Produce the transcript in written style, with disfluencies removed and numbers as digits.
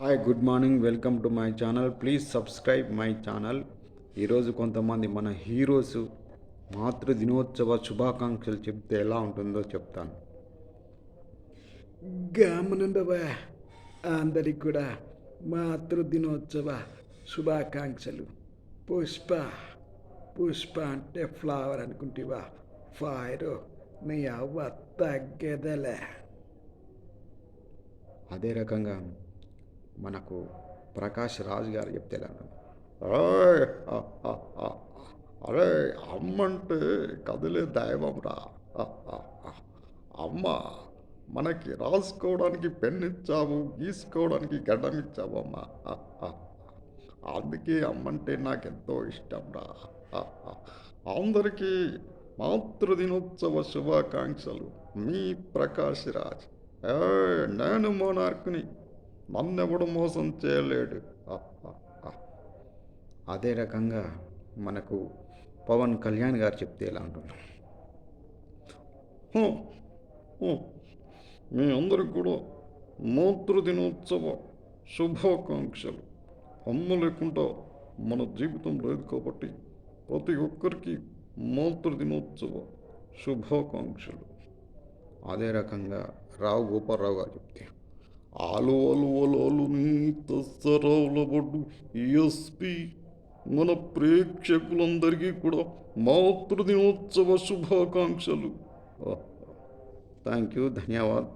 Hi good morning welcome to my channel please subscribe my channel. ఈరోజు కొంతమంది మన heroes మాతృ దినోత్సవ శుభాకాంక్షలు చెప్తే ఎలా ఉంటుందో చెప్తాను. గమనుండవా అందరికి కూడా మాతృ దినోత్సవ శుభాకాంక్షలు. పుష్ప పుష్ప అంటే ఫ్లవర్ అనుకుంటేవా, ఫైర్ నీ అవ్వ తగ్గదలే. అదే రకంగా మనకు ప్రకాష్ రాజ్ గారు చెప్తే ఎలా ఉంటుంది. అరే అమ్మంటే కదిలే దైవం రా. అమ్మ మనకి రాసుకోవడానికి పెన్ ఇచ్చావు, గీసుకోవడానికి గడ్డం ఇచ్చావు అమ్మ. అందుకే అమ్మంటే నాకెంతో ఇష్టం రా. అందరికీ మాతృదినోత్సవ శుభాకాంక్షలు. మీ ప్రకాష్ రాజ్. నేను మోనార్కుని, నన్నెవడు మోసం చేయలేడు. అదే రకంగా మనకు పవన్ కళ్యాణ్ గారు చెప్తే ఎలా ఉంటున్నారు. మీ అందరికి కూడా మాతృదినోత్సవ శుభాకాంక్షలు. అమ్మ లేకుండా మన జీవితం లేదు కాబట్టి ప్రతి ఒక్కరికి మాతృదినోత్సవ శుభాకాంక్షలు. అదే రకంగా రావు గోపాలరావు గారు చెప్తే ఆలు అలు అలు నీ తస్సరావులబడ్డు ఎస్పి మన ప్రేక్షకులందరికీ కూడా మాతృదినోత్సవ శుభాకాంక్షలు. Thank you, ధన్యవాద్.